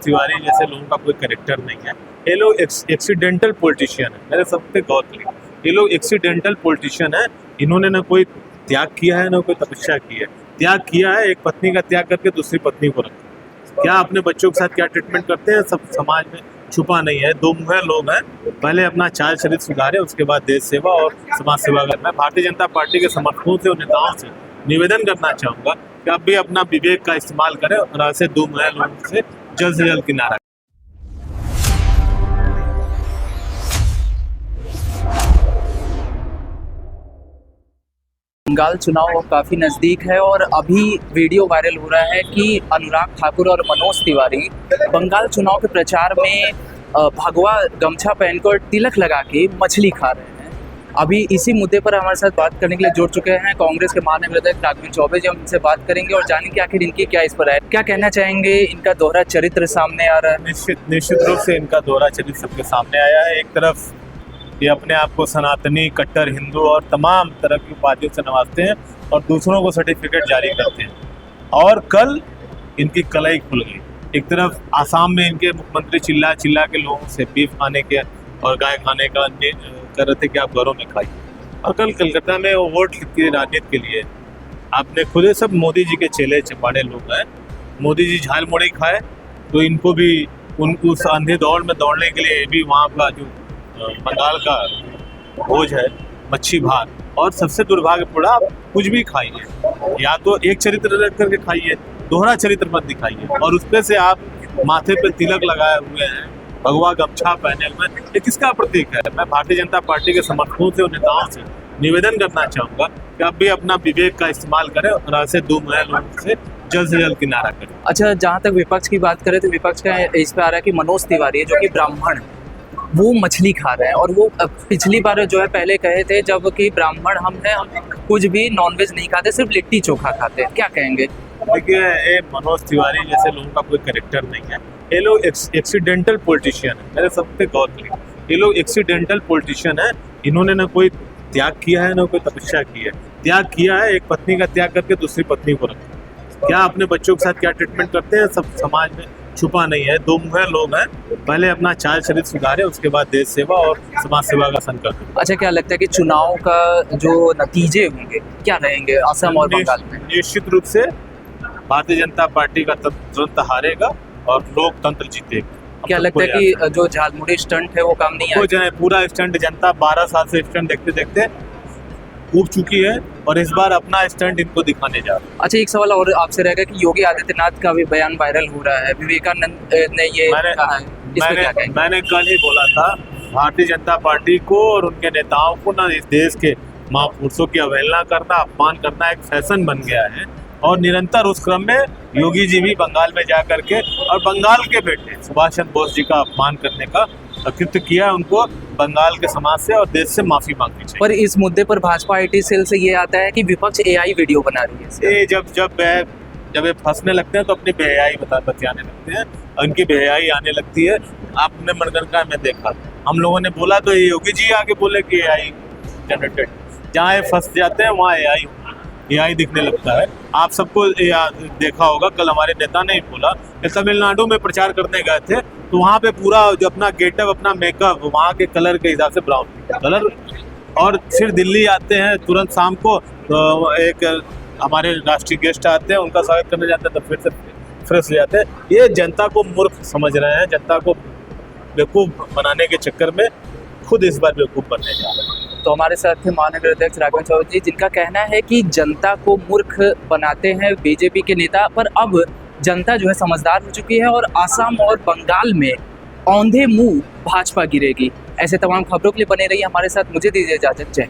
तिवारी जैसे लोगों का कोई कैरेक्टर नहीं है। ये लोग एक्सीडेंटल पॉलिटिशियन है। मेरे सब पे गौर करिए, ये लोग एक्सीडेंटल पॉलिटिशियन है। इन्होंने ना कोई त्याग किया है ना कोई तपस्या की है। त्याग किया है, एक पत्नी का त्याग करके दूसरी पत्नी को रखा। क्या अपने बच्चों के साथ क्या ट्रीटमेंट करते हैं सब समाज में छुपा नहीं है। दो मुँहे लोग हैं, पहले अपना चाल चरित्र सुधारे, उसके बाद देश सेवा और समाज सेवा करना है। भारतीय जनता पार्टी के समर्थकों से और नेताओं से निवेदन करना चाहूँगा कि आप भी अपना विवेक का इस्तेमाल करें और ऐसे दो मुँहे लोगों से जल्द किनारा। बंगाल चुनाव काफ़ी नज़दीक है और अभी वीडियो वायरल हो रहा है कि अनुराग ठाकुर और मनोज तिवारी बंगाल चुनाव के प्रचार में भगवा गमछा पहनकर तिलक लगा के मछली खा रहे हैं। अभी इसी मुद्दे पर हमारे साथ बात करने के लिए जुड़ चुके हैं कांग्रेस के महानगर अध्यक्ष राघवेंद्र चौबे जी। हम इनसे बात करेंगे और जानेंगे आखिर इनकी क्या इस पर है, क्या कहना चाहेंगे। इनका दोहरा चरित्र सामने आ रहा है। निश्चित रूप से इनका दोहरा चरित्र सबके सामने आया है। एक तरफ ये अपने आप को सनातनी, कट्टर हिंदू और तमाम तरह की उपाधियों से नवाजते हैं और दूसरों को सर्टिफिकेट जारी करते हैं। और कल इनकी कलाई खुल गई। एक तरफ आसाम में इनके मुख्यमंत्री चिल्ला के लोगों से बीफ खाने के और गाय खाने का कर रहे थे कि आप घरों में खाइए, और कल कलकत्ता में वो वोट की राजनीति के लिए आपने खुद सब मोदी जी के चेले चपाड़े लोग हैं। मोदी जी झाल मुड़ी खाए तो इनको भी उस अंधे दौड़ में दौड़ने के लिए भी वहाँ का जो बंगाल का भोज है मच्छी भात, और सबसे दुर्भाग्यपूर्ण आप कुछ भी खाइए, या तो एक चरित्र रख करके खाइए, दोहरा चरित्र मत दिखाइए, और उसपे से आप माथे पे तिलक लगाए हुए हैं, भगवा गमछा पहने हुए हैं। ये किसका प्रतीक है? मैं भारतीय जनता पार्टी के समर्थकों से और नेताओं से निवेदन करना चाहूँगा कि आप भी अपना विवेक का इस्तेमाल करें और ऐसे दो मुँहे लोगों से जल्द किनारा करें। अच्छा, जहाँ तक विपक्ष की बात करें तो विपक्ष का इस पर आ रहा है कि मनोज तिवारी जो कि ब्राह्मण है वो मछली खा रहे हैं, और वो पिछली बार जो है पहले कहे थे जब कि ब्राह्मण हम हैं, हम कुछ भी नॉनवेज नहीं खाते, सिर्फ लिट्टी चोखा खाते हैं। क्या कहेंगे? देखिए, ये मनोज तिवारी जैसे लोगों का कोई कैरेक्टर नहीं है। ये लोग एक्सीडेंटल पॉलिटिशियन है। मेरे सब पे गौर करिए, ये लोग एक्सीडेंटल पॉलिटिशियन है। इन्होंने ना कोई त्याग किया है ना कोई तपस्या की है। त्याग किया है, एक पत्नी का त्याग करके दूसरी पत्नी को रखा। क्या अपने बच्चों के साथ क्या ट्रीटमेंट करते हैं सब समाज में छुपा नहीं है। दो मुँहे लोग हैं, पहले अपना चाल चरित्र सुधारे, उसके बाद देश सेवा और समाज सेवा का संकल्प। अच्छा, क्या लगता है कि चुनाव का जो नतीजे होंगे क्या रहेंगे असम और बंगाल में? निश्चित रूप से भारतीय जनता पार्टी का तुरंत हारेगा और लोकतंत्र जीतेगा। क्या लगता है कि जो झालमुड़ी स्टंट है वो काम नहीं आएगा? पूरा स्टंट जनता 12 साल से स्टंट देखते देखते उब चुकी है और इस बार अपना स्टंट इनको दिखाने जा रहा है। अच्छा, एक सवाल और आपसे रहेगा कि योगी आदित्यनाथ का भी बयान वायरल हो रहा है। विवेकानंद ने ये कहा है, मैंने कल ही बोला था, भारतीय जनता पार्टी को और उनके नेताओं को ना इस देश के महापुरुषों की अवहेलना करना, अपमान करना एक फैशन बन गया है। और निरंतर उस क्रम में योगी जी भी बंगाल में जा करके और बंगाल के बेटे सुभाष चंद्र बोस जी का अपमान करने का कृत्य किया। उनको बंगाल के समाज से और देश से माफी मांगनी चाहिए। पर इस मुद्दे पर भाजपा आईटी सेल से ये आता है कि विपक्ष एआई वीडियो बना रही है। जब ये फंसने लगते हैं तो अपनी बेहयाई बतियाने लगते हैं, उनकी बेहयाई आने लगती है। आपने मनगणना में देखा, हम लोगों ने बोला तो ये योगी जी आगे बोले कि एआई जनरेटेड। जहाँ ये फंस जाते हैं वहाँ एआई दिखने लगता है। आप सबको देखा होगा, कल हमारे नेता ने बोला कि तमिलनाडु में प्रचार करने गए थे तो वहाँ पे पूरा जो अपना गेटअप, अपना मेकअप वहाँ के कलर के हिसाब से ब्राउन कलर, और फिर दिल्ली आते हैं तुरंत शाम को तो एक हमारे राष्ट्रीय गेस्ट आते हैं, उनका स्वागत करने जाते हैं तो फिर से फ्रेश ले जाते हैं। ये जनता को मूर्ख समझ रहे हैं, जनता को बेवकूफ़ बनाने के चक्कर में खुद इस बार बेवकूफ़ बनने जा रहे हैं। तो हमारे साथ थे महानगर अध्यक्ष राघवेंद्र चौबे जी, जिनका कहना है कि जनता को मूर्ख बनाते हैं बीजेपी के नेता, पर अब जनता जो है समझदार हो चुकी है और असम और बंगाल में औंधे मुंह भाजपा गिरेगी। ऐसे तमाम खबरों के लिए बने रहिए हमारे साथ। मुझे दीजिए इजाजत। जय।